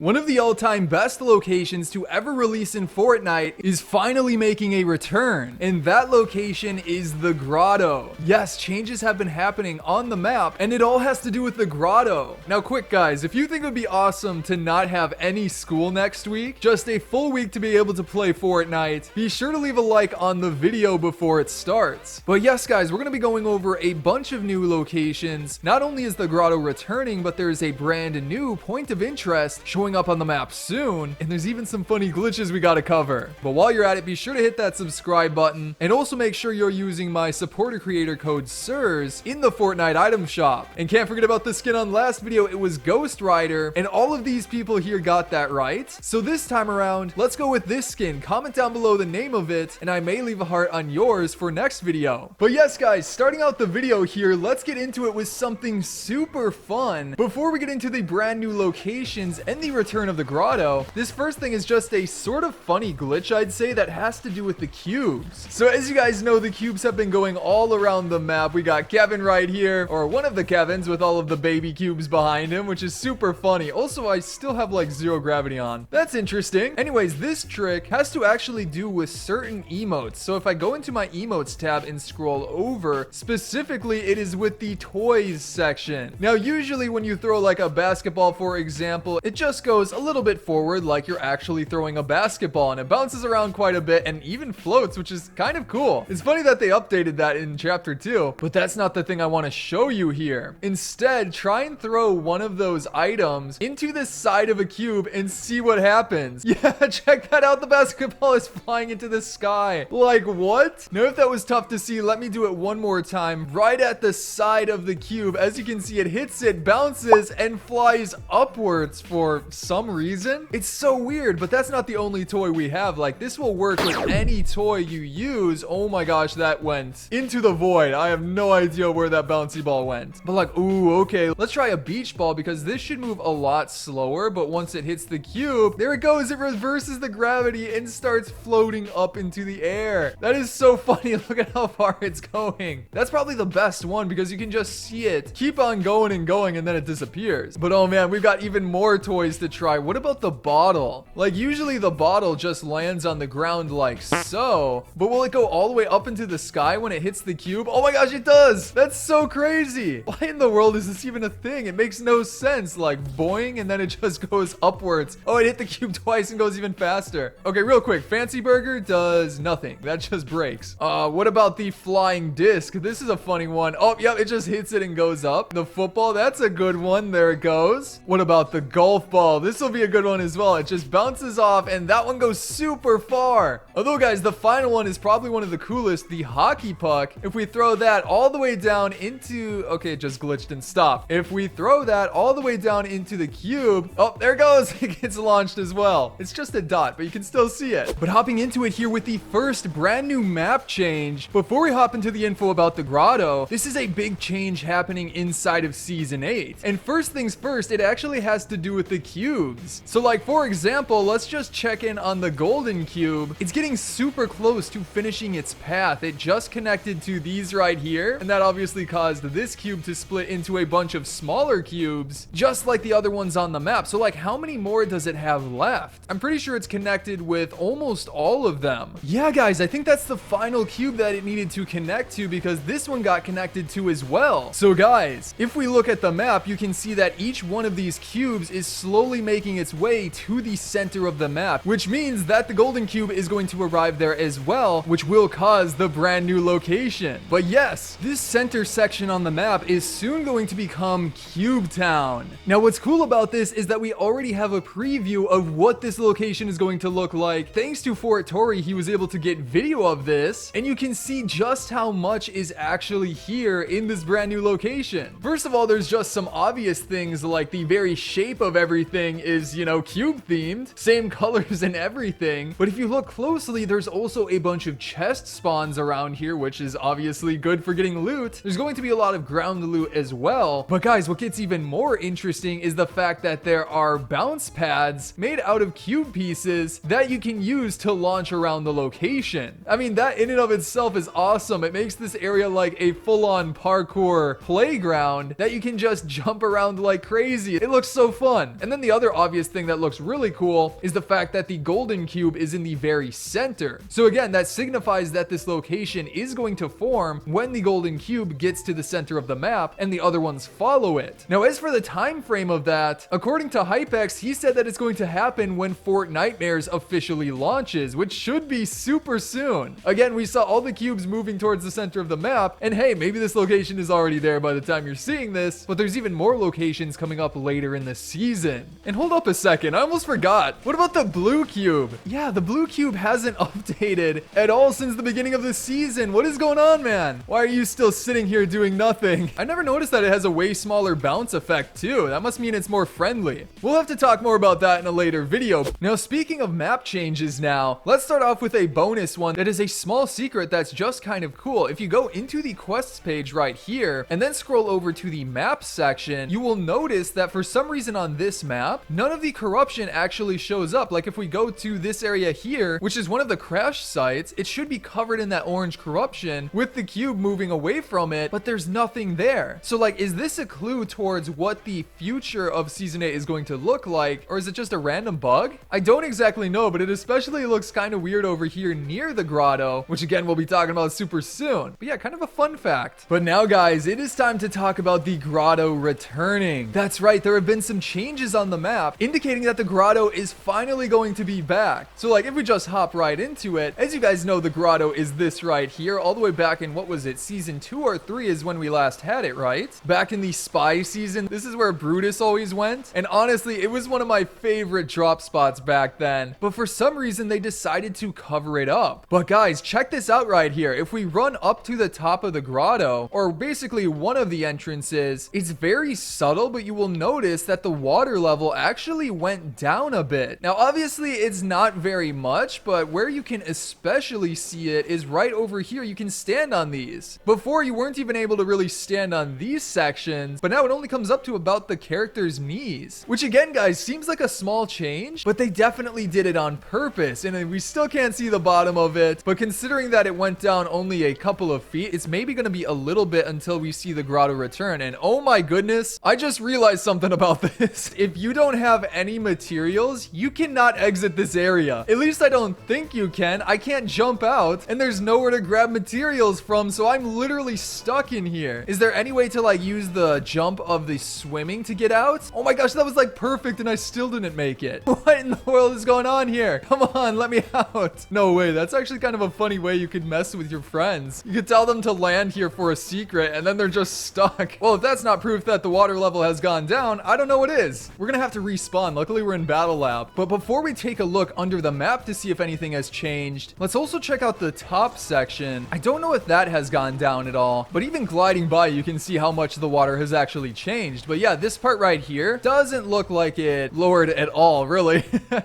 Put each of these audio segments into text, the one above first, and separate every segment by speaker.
Speaker 1: One of the all-time best locations to ever release in Fortnite is finally making a return, and that location is the Grotto. Yes, changes have been happening on the map, and it all has to do with the Grotto. Now quick guys, if you think it would be awesome to not have any school next week, just a full week to be able to play Fortnite, be sure to leave a like on the video before it starts. But yes guys, we're going to be going over a bunch of new locations. Not only is the Grotto returning, but there's a brand new point of interest showing up on the map soon, and there's even some funny glitches we gotta cover. But while you're at it, be sure to hit that subscribe button, and also make sure you're using my supporter creator code SIRS in the Fortnite item shop. And can't forget about the skin on last video, it was Ghost Rider, and all of these people here got that right. So this time around, let's go with this skin. Comment down below the name of it, and I may leave a heart on yours for next video. But yes guys, starting out the video here, let's get into it with something super fun. Before we get into the brand new locations and the return of the Grotto, this first thing is just a sort of funny glitch, I'd say, that has to do with the cubes. So as you guys know, the cubes have been going all around the map. We got Kevin right here, or one of the Kevins with all of the baby cubes behind him, which is super funny. Also, I still have like zero gravity on. That's interesting. Anyways, this trick has to actually do with certain emotes. So if I go into my emotes tab and scroll over, specifically it is with the toys section. Now usually when you throw like a basketball, for example, it just goes a little bit forward like you're actually throwing a basketball, and it bounces around quite a bit and even floats, which is kind of cool. It's funny that they updated that in chapter 2, but that's not the thing I want to show you here. Instead, try and throw one of those items into the side of a cube and see what happens. Yeah, check that out. The basketball is flying into the sky. Like what? Now if that was tough to see, let me do it one more time. Right at the side of the cube, as you can see, it hits it, bounces, and flies upwards for some reason. It's so weird, but that's not the only toy we have. Like, this will work with any toy you use. Oh my gosh, that went into the void. I have no idea where that bouncy ball went. But like, ooh, okay, let's try a beach ball, because this should move a lot slower, but once it hits the cube, there it goes. It reverses the gravity and starts floating up into the air. That is so funny. Look at how far it's going. That's probably the best one, because you can just see it keep on going and going, and then it disappears. But oh man, we've got even more toys to try. What about the bottle? Like, usually the bottle just lands on the ground like so, but will it go all the way up into the sky when it hits the cube? Oh my gosh, it does. That's so crazy. Why in the world is this even a thing? It makes no sense. Like, boing, and then it just goes upwards. Oh, it hit the cube twice and goes even faster. Okay, real quick, Fancy Burger does nothing. That just breaks. What about the flying disc? This is a funny one. Oh, yep, it just hits it and goes up. The football, that's a good one. There it goes. What about the golf ball? This will be a good one as well. It just bounces off, and that one goes super far. Although guys, the final one is probably one of the coolest, the hockey puck. If we throw that all the way down into, okay, it just glitched and stopped. If we throw that all the way down into the cube, oh, there it goes. It gets launched as well. It's just a dot, but you can still see it. But hopping into it here with the first brand new map change, before we hop into the info about the Grotto, this is a big change happening inside of season 8. And first things first, it actually has to do with the cubes. So like, for example, let's just check in on the golden cube. It's getting super close to finishing its path. It just connected to these right here, and that obviously caused this cube to split into a bunch of smaller cubes, just like the other ones on the map. So like, how many more does it have left? I'm pretty sure it's connected with almost all of them. Yeah guys, I think that's the final cube that it needed to connect to, because this one got connected to as well. So guys, if we look at the map, you can see that each one of these cubes is slowly making its way to the center of the map, which means that the golden cube is going to arrive there as well, which will cause the brand new location. But yes, this center section on the map is soon going to become Cubetown. Now what's cool about this is that we already have a preview of what this location is going to look like. Thanks to Fortnite, he was able to get video of this, and you can see just how much is actually here in this brand new location. First of all, there's just some obvious things, like the very shape of everything is, you know, cube themed, same colors and everything. But if you look closely, there's also a bunch of chest spawns around here, which is obviously good for getting loot. There's going to be a lot of ground loot as well. But guys, what gets even more interesting is the fact that there are bounce pads made out of cube pieces that you can use to launch around the location. I mean, that in and of itself is awesome. It makes this area like a full-on parkour playground that you can just jump around like crazy. It looks so fun. And then the the other obvious thing that looks really cool is the fact that the golden cube is in the very center. So again, that signifies that this location is going to form when the golden cube gets to the center of the map and the other ones follow it. Now, as for the time frame of that, according to Hypex, he said that it's going to happen when Fortnitemares officially launches, which should be super soon. Again, we saw all the cubes moving towards the center of the map, and hey, maybe this location is already there by the time you're seeing this, but there's even more locations coming up later in the season. And hold up a second, I almost forgot. What about the blue cube? Yeah, the blue cube hasn't updated at all since the beginning of the season. What is going on, man? Why are you still sitting here doing nothing? I never noticed that it has a way smaller bounce effect too. That must mean it's more friendly. We'll have to talk more about that in a later video. Now, speaking of map changes now, let's start off with a bonus one that is a small secret that's just kind of cool. If you go into the quests page right here and then scroll over to the map section, you will notice that for some reason on this map, none of the corruption actually shows up. Like if we go to this area here, which is one of the crash sites, it should be covered in that orange corruption with the cube moving away from it, but there's nothing there. So like, is this a clue towards what the future of season 8 is going to look like, or is it just a random bug? I don't exactly know, but it especially looks kind of weird over here near the grotto, which again we'll be talking about super soon. But yeah, kind of a fun fact. But now guys, it is time to talk about the grotto returning. That's right, there have been some changes on the map indicating that the grotto is finally going to be back. So like, if we just hop right into it, as you guys know, the grotto is this right here, all the way back in, what was it, season 2 or 3 is when we last had it, right? Back in the spy season, this is where Brutus always went, and honestly, it was one of my favorite drop spots back then, but for some reason they decided to cover it up. But guys, check this out right here. If we run up to the top of the grotto, or basically one of the entrances, it's very subtle, but you will notice that the water level actually went down a bit. Now obviously it's not very much, but where you can especially see it is right over here. You can stand on these. Before, you weren't even able to really stand on these sections, but now it only comes up to about the character's knees, which again guys seems like a small change, but they definitely did it on purpose, and we still can't see the bottom of it. But considering that it went down only a couple of feet, it's maybe going to be a little bit until we see the grotto return. And oh my goodness, I just realized something about this. If you don't have any materials, you cannot exit this area. At least I don't think you can. I can't jump out, and there's nowhere to grab materials from, so I'm literally stuck in here. Is there any way to like use the jump of the swimming to get out? Oh my gosh, that was like perfect, and I still didn't make it. What in the world is going on here? Come on, let me out. No way, that's actually kind of a funny way you could mess with your friends. You could tell them to land here for a secret, and then they're just stuck. Well, if that's not proof that the water level has gone down, I don't know what is. We're gonna have to respawn. Luckily, we're in Battle Lab. But before we take a look under the map to see if anything has changed, let's also check out the top section. I don't know if that has gone down at all, but even gliding by, you can see how much the water has actually changed. But yeah, this part right here doesn't look like it lowered at all, really.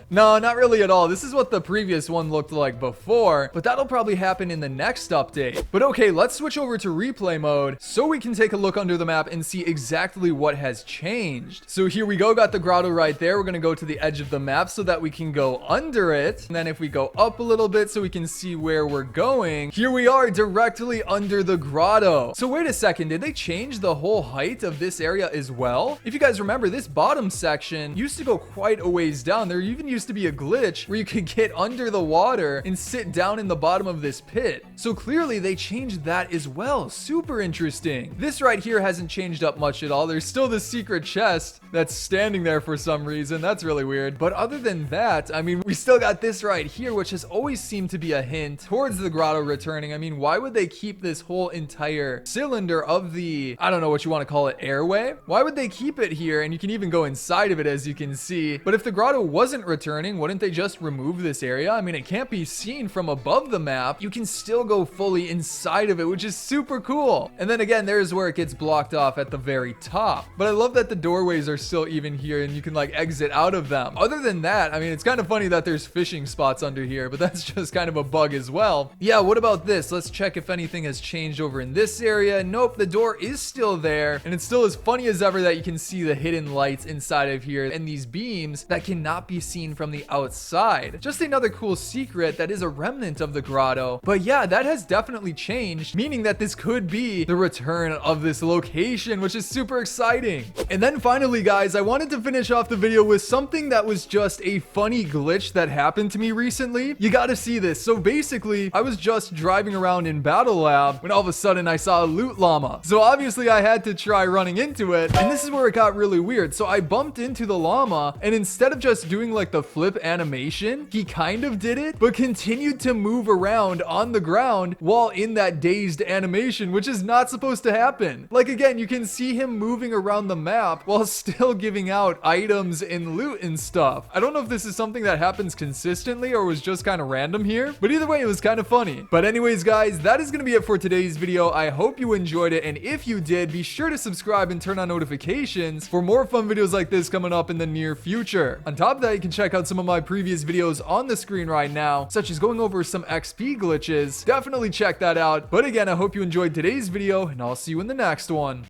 Speaker 1: No, not really at all. This is what the previous one looked like before, but that'll probably happen in the next update. But okay, let's switch over to replay mode so we can take a look under the map and see exactly what has changed. So here we go, got the grotto right there. We're gonna go to the edge of the map so that we can go under it. And then if we go up a little bit so we can see where we're going, here we are directly under the grotto. So wait a second, did they change the whole height of this area as well? If you guys remember, this bottom section used to go quite a ways down. There even used to be a glitch where you could get under the water and sit down in the bottom of this pit. So clearly they changed that as well. Super interesting. This right here hasn't changed up much at all. There's still this secret chest that's standing there for some reason. That's really weird. But other than that, I mean, we still got this right here, which has always seemed to be a hint towards the grotto returning. I mean, why would they keep this whole entire cylinder of the, I don't know what you want to call it, airway? Why would they keep it here? And you can even go inside of it, as you can see. But if the grotto wasn't returning, wouldn't they just remove this area? I mean, it can't be seen from above the map. You can still go fully inside of it, which is super cool. And then again, there's where it gets blocked off at the very top. But I love that the doorways are still even here and you can like exit out of them. Other than that, I mean, it's kind of funny that there's fishing spots under here, but that's just kind of a bug as well. Yeah, what about this? Let's check if anything has changed over in this area. Nope, the door is still there, and it's still as funny as ever that you can see the hidden lights inside of here and these beams that cannot be seen from the outside. Just another cool secret that is a remnant of the grotto. But yeah, that has definitely changed, meaning that this could be the return of this location, which is super exciting. And then finally, guys, I wanted to finish finish off the video with something that was just a funny glitch that happened to me recently. You gotta see this. So basically, I was just driving around in Battle Lab when all of a sudden I saw a loot llama. So obviously I had to try running into it, and this is where it got really weird. So I bumped into the llama, and instead of just doing like the flip animation, he kind of did it, but continued to move around on the ground while in that dazed animation, which is not supposed to happen. Like, again, you can see him moving around the map while still giving out items and loot and stuff. I don't know if this is something that happens consistently or was just kind of random here, but either way, it was kind of funny. But anyways, guys, that is going to be it for today's video. I hope you enjoyed it, and if you did, be sure to subscribe and turn on notifications for more fun videos like this coming up in the near future. On top of that, you can check out some of my previous videos on the screen right now, such as going over some XP glitches. Definitely check that out. But again, I hope you enjoyed today's video, and I'll see you in the next one.